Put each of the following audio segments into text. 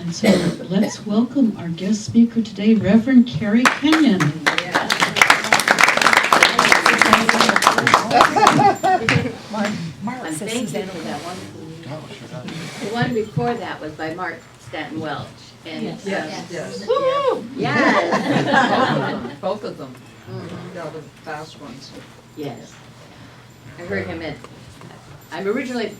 And so let's welcome our guest speaker today, Reverend Carrie Kenyon. And thank you for that one. The one before that was by Mark Stanton Welch. And Yes. Woo! Yes. Both of them. Yeah, the fast ones. Yes. I heard him at, I'm originally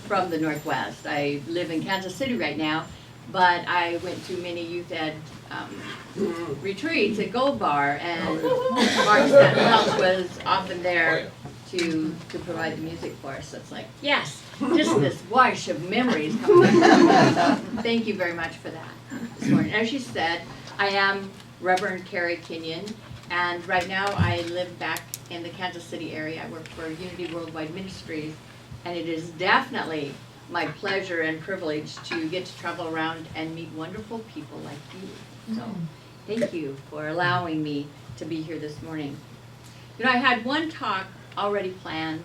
from the Northwest. I live in Kansas City right now, but I went to many youth ed retreats at Gold Bar, and Mark Stanton Welch was often there to provide the music for us. So it's like, yes, just this wash of memories coming back. So thank you very much for that this morning. As you said, I am Reverend Carrie Kenyon, and right now I live back in the Kansas City area. I work for Unity Worldwide Ministries, and it is definitely my pleasure and privilege to get to travel around and meet wonderful people like you. So thank you for allowing me to be here this morning. You know, I had one talk already planned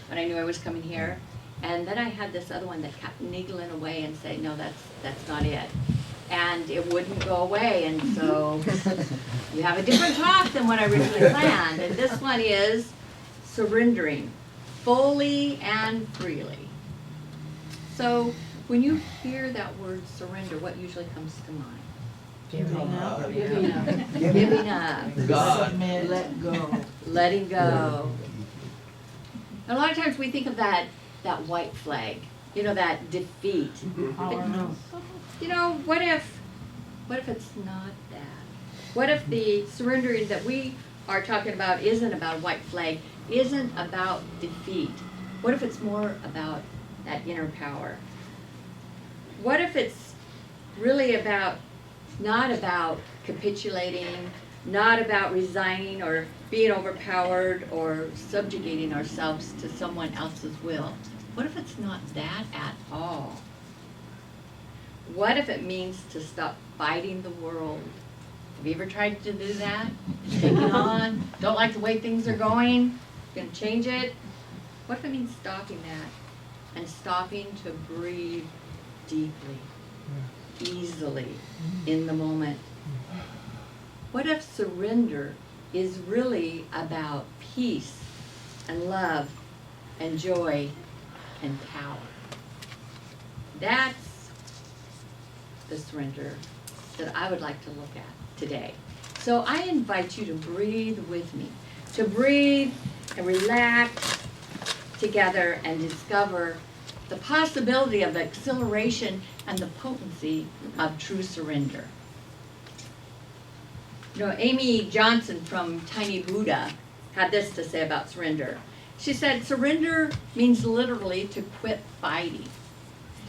when I knew I was coming here, and then I had this other one that kept niggling away and saying, no, that's not it. And it wouldn't go away, and so you have a different talk than what I originally planned. And this one is surrendering fully and freely. So when you hear that word surrender, what usually comes to mind? Giving up. Giving up. Giving up. God. Let go. Letting go. And a lot of times we think of that white flag, you know, that defeat. You know, what if it's not that? What if the surrendering that we are talking about isn't about white flag, isn't about defeat? What if it's more about that inner power? What if it's really not about capitulating, not about resigning or being overpowered or subjugating ourselves to someone else's will? What if it's not that at all? What if it means to stop fighting the world? Have you ever tried to do that? Take it on? Don't like the way things are going? Gonna change it? What if it means stopping that and stopping to breathe deeply, easily, in the moment? What if surrender is really about peace and love and joy and power? That's the surrender that I would like to look at today. So I invite you to breathe with me, to breathe and relax together and discover the possibility of the exhilaration and the potency of true surrender. You know, Amy Johnson from Tiny Buddha had this to say about surrender. She said, surrender means literally to quit fighting.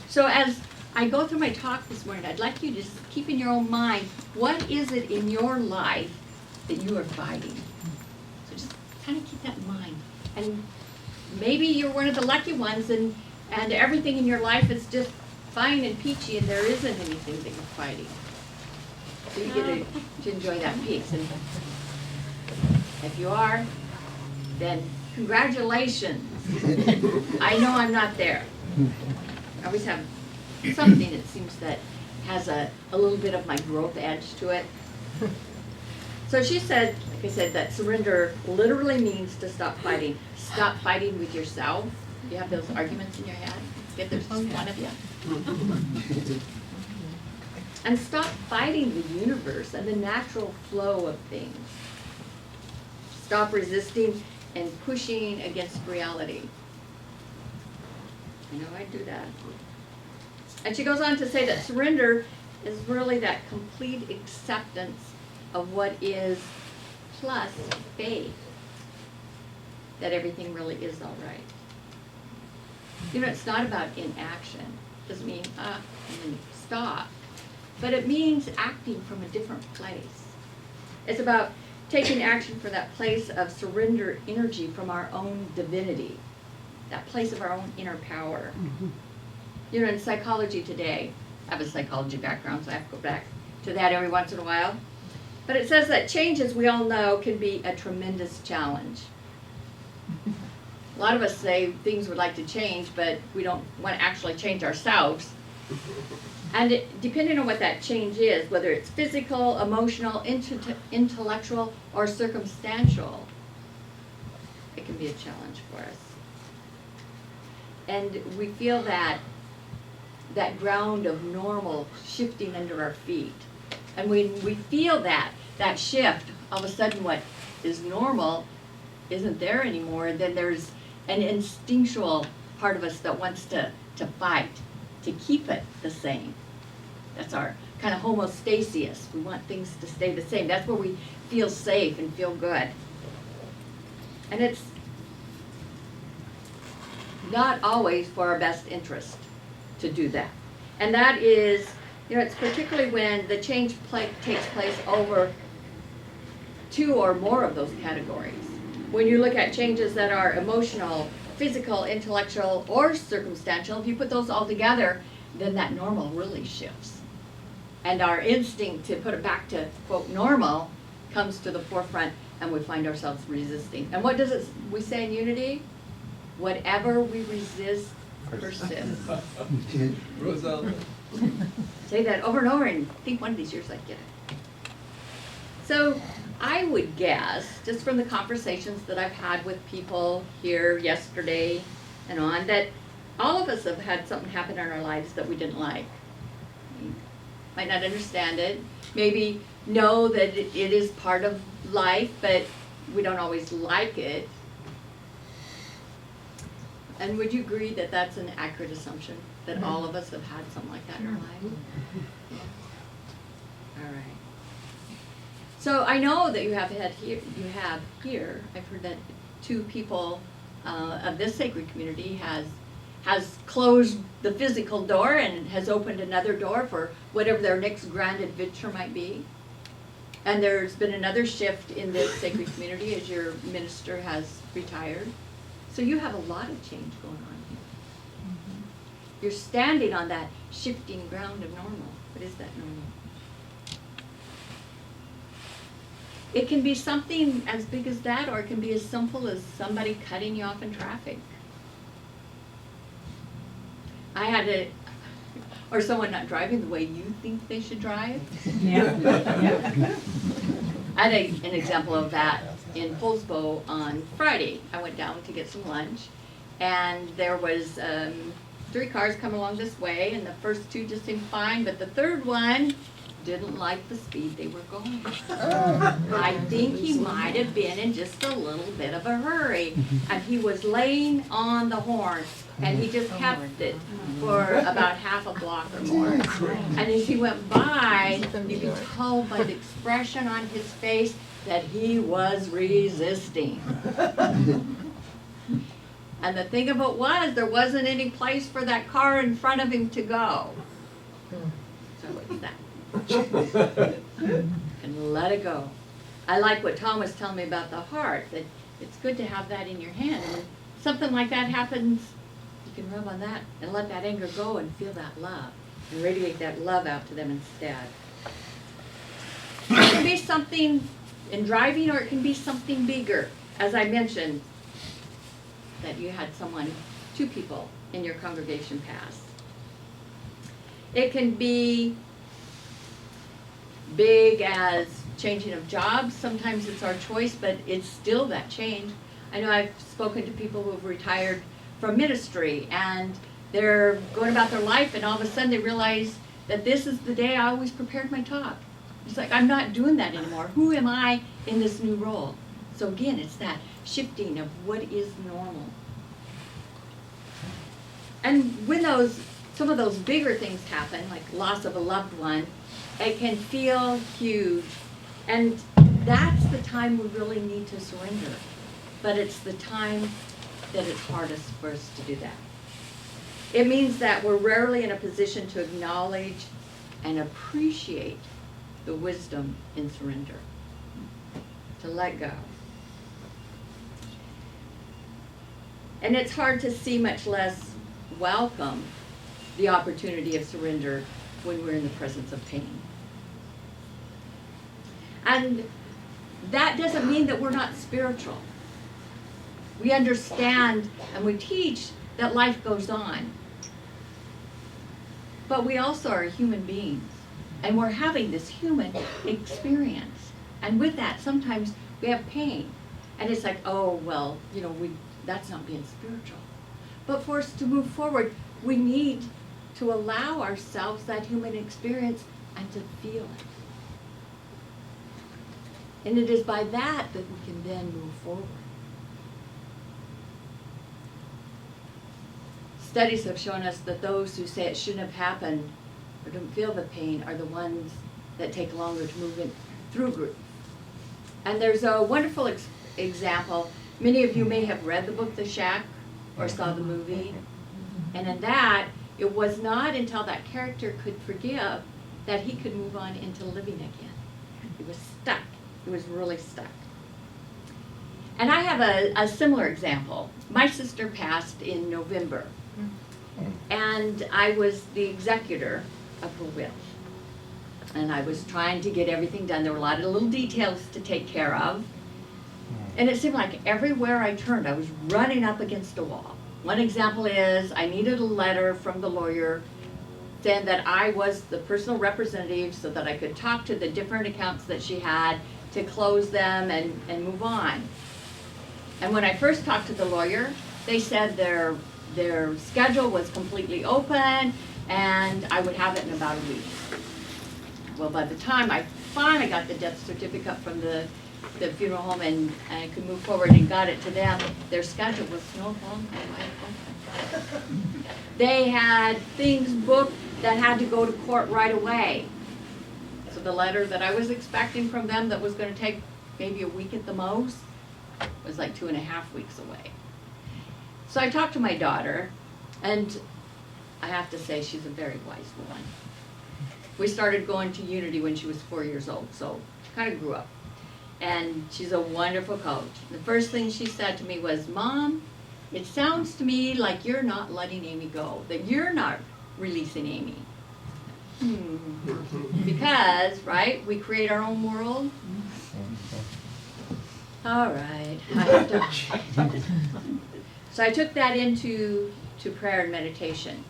So as I go through my talk this morning, I'd like you to just keep in your own mind, what is it in your life that you are fighting? So just kind of keep that in mind. And maybe you're one of the lucky ones and everything in your life is just fine and peachy and there isn't anything that you're fighting. So you get to enjoy that peace. And if you are, then congratulations. I know I'm not there. I always have something, it seems, that has a little bit of my growth edge to it. So she said, like I said, that surrender literally means to stop fighting. Stop fighting with yourself. You have those arguments in your head. If there's just one of you. And stop fighting the universe and the natural flow of things. Stop resisting and pushing against reality. I know I do that. And she goes on to say that surrender is really that complete acceptance of what is plus faith that everything really is all right. You know, it's not about inaction. It doesn't mean, and then stop. But it means acting from a different place. It's about taking action from that place of surrender energy from our own divinity, that place of our own inner power. Mm-hmm. You know, in psychology today, I have a psychology background, so I have to go back to that every once in a while. But it says that change, as we all know, can be a tremendous challenge. A lot of us say things would like to change, but we don't want to actually change ourselves. And depending on what that change is, whether it's physical, emotional, intellectual, or circumstantial, it can be a challenge for us. And we feel that ground of normal shifting under our feet. And when we feel that shift, all of a sudden what is normal isn't there anymore, then there's an instinctual part of us that wants to fight, to keep it the same. That's our kind of homeostasis. We want things to stay the same. That's where we feel safe and feel good. And it's not always for our best interest to do that. And that is, it's particularly when the change takes place over two or more of those categories. When you look at changes that are emotional, physical, intellectual, or circumstantial, if you put those all together, then that normal really shifts. And our instinct to put it back to, quote, normal comes to the forefront, and we find ourselves resisting. And what does we say in Unity? Whatever we resist persists. Rosa. Say that over and over, and think one of these years I'd get it. So I would guess, just from the conversations that I've had with people here yesterday and on, that all of us have had something happen in our lives that we didn't like. We might not understand it, maybe know that it is part of life, but we don't always like it. And would you agree that that's an accurate assumption, that all of us have had something like that in our life? Yeah. All right. So I know that you have here, I've heard that 2 people of this sacred community has closed the physical door and has opened another door for whatever their next grand adventure might be. And there's been another shift in this sacred community as your minister has retired. So you have a lot of change going on here. Mm-hmm. You're standing on that shifting ground of normal. What is that normal? It can be something as big as that, or it can be as simple as somebody cutting you off in traffic. Or someone not driving the way you think they should drive. Yeah. I had an example of that in Poulsbo on Friday. I went down to get some lunch, and there was 3 cars coming along this way, and the first 2 just seemed fine, but the third one didn't like the speed they were going. I think he might have been in just a little bit of a hurry, and he was laying on the horn, and he just kept it for about half a block or more. And as he went by, you could tell by the expression on his face that he was resisting. And the thing of it was, there wasn't any place for that car in front of him to go. So what's that? And let it go. I like what Tom was telling me about the heart, that it's good to have that in your hand. And when something like that happens, you can rub on that and let that anger go and feel that love and radiate that love out to them instead. It can be something in driving, or it can be something bigger. As I mentioned, that you had 2 people in your congregation pass. It can be big as changing of jobs. Sometimes it's our choice, but it's still that change. I know I've spoken to people who have retired from ministry, and they're going about their life, and all of a sudden they realize that this is the day I always prepared my talk. It's like, I'm not doing that anymore. Who am I in this new role? So again, it's that shifting of what is normal. And when some of those bigger things happen, like loss of a loved one, it can feel huge. And that's the time we really need to surrender. But it's the time that it's hardest for us to do that. It means that we're rarely in a position to acknowledge and appreciate the wisdom in surrender, to let go. And it's hard to see, much less welcome, the opportunity of surrender when we're in the presence of pain. And that doesn't mean that we're not spiritual. We understand and we teach that life goes on. But we also are human beings, and we're having this human experience. And with that, sometimes we have pain. And it's like, oh, well, that's not being spiritual. But for us to move forward, we need to allow ourselves that human experience and to feel it. And it is by that that we can then move forward. Studies have shown us that those who say it shouldn't have happened or don't feel the pain are the ones that take longer to move through grief. And there's a wonderful example. Many of you may have read the book The Shack or saw the movie. And in that, it was not until that character could forgive that he could move on into living again. He was stuck. He was really stuck. And I have a similar example. My sister passed in November. And I was the executor of her will. And I was trying to get everything done. There were a lot of little details to take care of. And it seemed like everywhere I turned, I was running up against a wall. One example is I needed a letter from the lawyer saying that I was the personal representative so that I could talk to the different accounts that she had to close them and move on. And when I first talked to the lawyer, they said their schedule was completely open and I would have it in about a week. Well, by the time I finally got the death certificate from the funeral home and I could move forward and got it to them, their schedule was no longer wide open. They had things booked that had to go to court right away. So the letter that I was expecting from them that was going to take maybe a week at the most was like 2.5 weeks away. So I talked to my daughter, and I have to say she's a very wise woman. We started going to Unity when she was 4 years old, so she kind of grew up. And she's a wonderful coach. The first thing she said to me was, Mom, it sounds to me like you're not letting Amy go, that you're not releasing Amy. Because, right, we create our own world. All right, I have to. So I took that into prayer and meditation.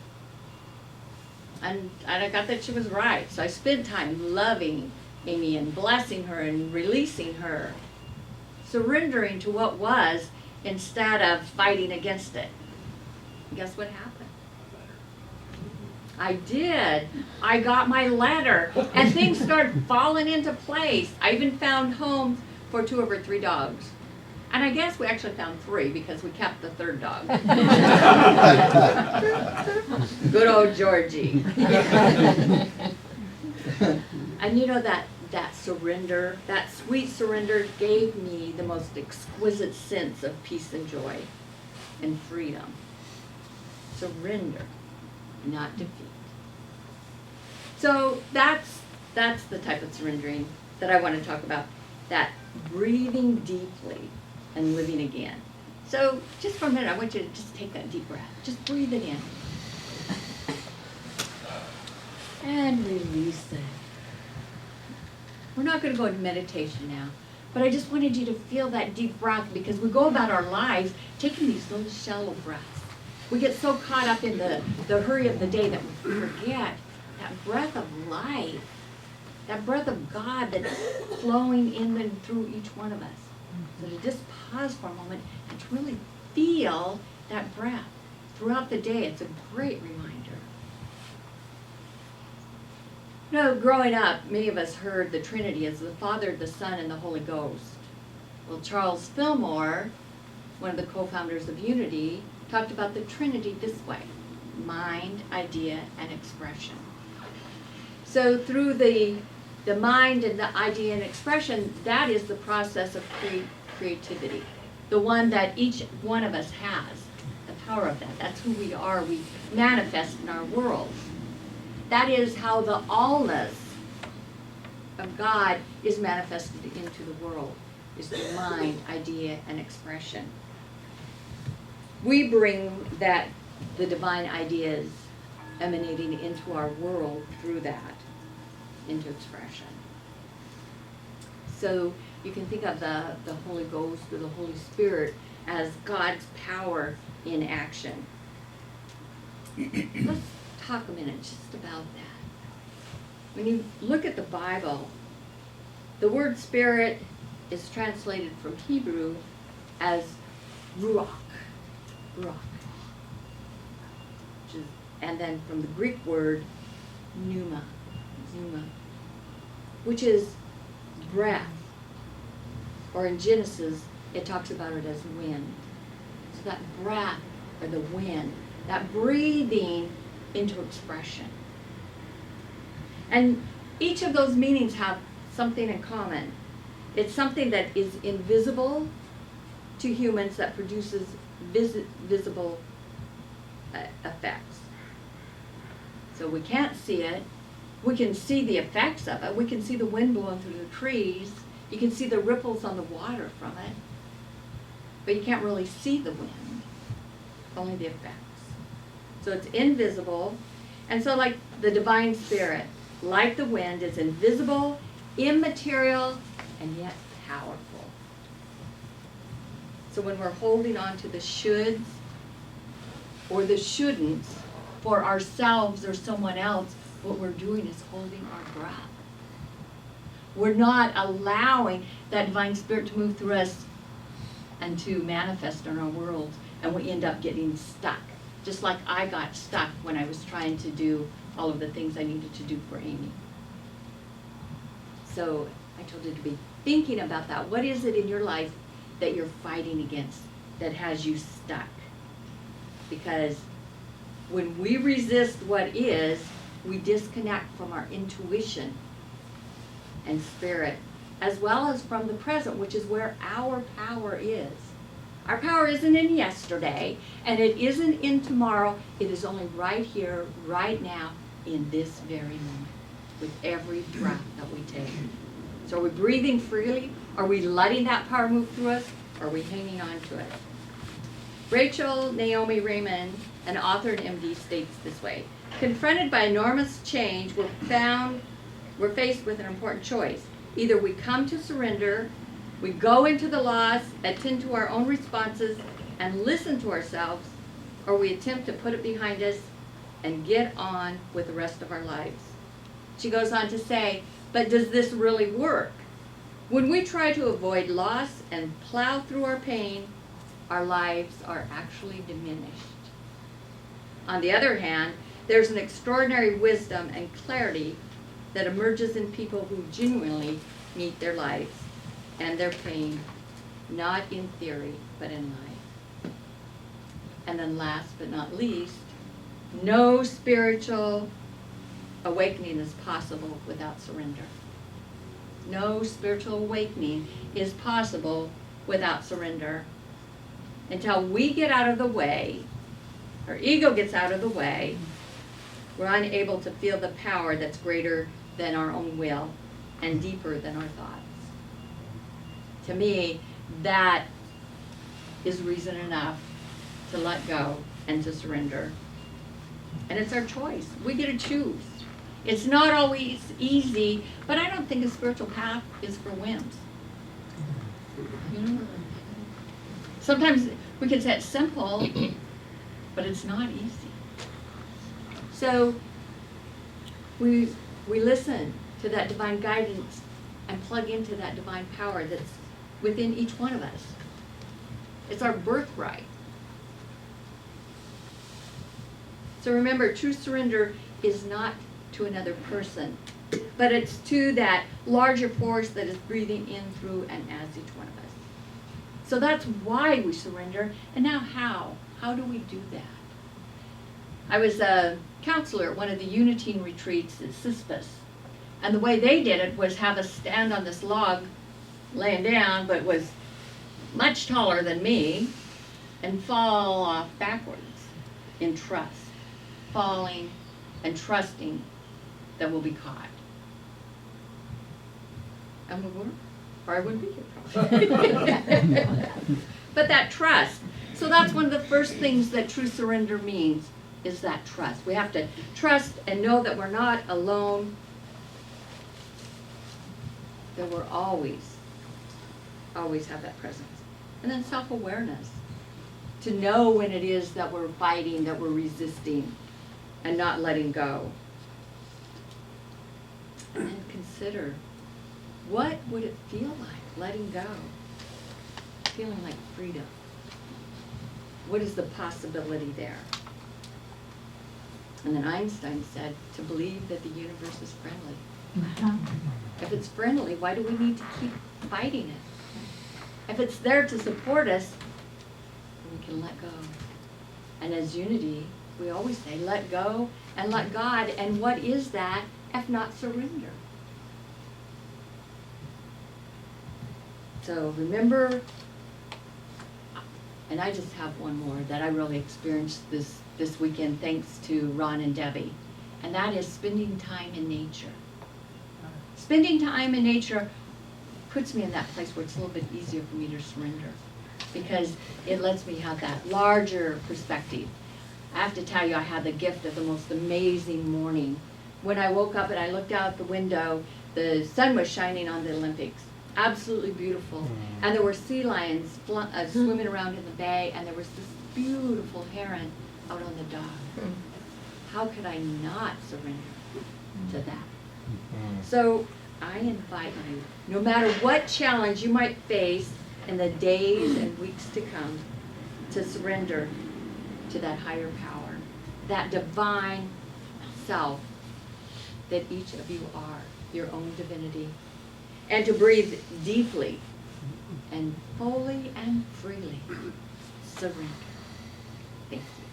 And I got that she was right. So I spent time loving Amy and blessing her and releasing her, surrendering to what was instead of fighting against it. And guess what happened? I did. I got my letter and things started falling into place. I even found homes for 2 of her 3 dogs. And I guess we actually found 3 because we kept the 3rd dog. Good old Georgie. And that surrender, that sweet surrender gave me the most exquisite sense of peace and joy and freedom. Surrender, not defeat. So that's the type of surrendering that I want to talk about, that breathing deeply and living again. So just for a minute, I want you to just take that deep breath. Just breathe it in. And release it. We're not going to go into meditation now, but I just wanted you to feel that deep breath, because we go about our lives taking these little shallow breaths. We get so caught up in the hurry of the day that we forget that breath of life, that breath of God that's flowing in and through each one of us. So to just pause for a moment and to really feel that breath throughout the day, it's a great reminder. Growing up, many of us heard the Trinity as the Father, the Son, and the Holy Ghost. Well, Charles Fillmore, one of the co-founders of Unity, talked about the Trinity this way: mind, idea, and expression. So through the mind and the idea and expression, that is the process of creativity, the one that each one of us has, the power of that. That's who we are. We manifest in our world. That is how the allness of God is manifested into the world, is the mind, idea, and expression. We bring the divine ideas emanating into our world through that, into expression. So you can think of the Holy Ghost or the Holy Spirit as God's power in action. Let's talk a minute just about that. When you look at the Bible, the word spirit is translated from Hebrew as ruach, ruach, and then from the Greek word pneuma, which is breath, or in Genesis, it talks about it as wind. So that breath, or the wind, that breathing into expression. And each of those meanings have something in common. It's something that is invisible to humans that produces visible effects. So we can't see it. We can see the effects of it. We can see the wind blowing through the trees. You can see the ripples on the water from it. But you can't really see the wind, only the effects. So it's invisible. And so like the divine spirit, like the wind, is invisible, immaterial, and yet powerful. So when we're holding on to the shoulds or the shouldn'ts for ourselves or someone else, what we're doing is holding our breath. We're not allowing that divine spirit to move through us and to manifest in our world, and we end up getting stuck. Just like I got stuck when I was trying to do all of the things I needed to do for Amy. So I told you to be thinking about that. What is it in your life that you're fighting against that has you stuck? Because when we resist what is, we disconnect from our intuition and spirit, as well as from the present, which is where our power is. Our power isn't in yesterday, and it isn't in tomorrow. It is only right here, right now, in this very moment, with every breath that we take. So are we breathing freely? Are we letting that power move through us? Or are we hanging on to it? Rachel Naomi Raymond, an author and MD, states this way: confronted by enormous change, we're faced with an important choice. Either we come to surrender, we go into the loss, attend to our own responses, and listen to ourselves, or we attempt to put it behind us and get on with the rest of our lives. She goes on to say, but does this really work? When we try to avoid loss and plow through our pain, our lives are actually diminished. On the other hand, there's an extraordinary wisdom and clarity that emerges in people who genuinely meet their lives and their pain, not in theory, but in life. And then last but not least, no spiritual awakening is possible without surrender. No spiritual awakening is possible without surrender. Until we get out of the way, our ego gets out of the way, we're unable to feel the power that's greater than our own will and deeper than our thoughts. To me, that is reason enough to let go and to surrender. And it's our choice. We get to choose. It's not always easy, but I don't think a spiritual path is for wimps. You know? Sometimes we can say it's simple, but it's not easy. So we listen to that divine guidance and plug into that divine power that's within each one of us. It's our birthright. So remember, true surrender is not to another person, but it's to that larger force that is breathing in, through, and as each one of us. So that's why we surrender. And now how? How do we do that? I was a counselor at one of the Unitine retreats at Sispus. And the way they did it was have us stand on this log, laying down, but was much taller than me, and fall off backwards in trust, falling and trusting that we'll be caught. And we weren't, or I wouldn't be here probably. But that trust. So that's one of the first things that true surrender means, is that trust. We have to trust and know that we're not alone, that we're always have that presence. And then self-awareness, to know when it is that we're fighting, that we're resisting, and not letting go. And then consider, what would it feel like letting go? Feeling like freedom. What is the possibility there? And then Einstein said, to believe that the universe is friendly. If it's friendly, why do we need to keep fighting it? If it's there to support us, we can let go. And as unity, we always say, let go and let God. And what is that if not surrender? So remember, and I just have one more that I really experienced this weekend thanks to Ron and Debbie, and that is spending time in nature. Spending time in nature puts me in that place where it's a little bit easier for me to surrender, because it lets me have that larger perspective. I have to tell you, I had the gift of the most amazing morning. When I woke up and I looked out the window, the sun was shining on the Olympics. Absolutely beautiful. And there were sea lions swimming around in the bay, and there was this beautiful heron out on the dock. How could I not surrender to that? So I invite you, no matter what challenge you might face in the days and weeks to come, to surrender to that higher power, that divine self that each of you are, your own divinity, and to breathe deeply and fully and freely surrender. Thank you.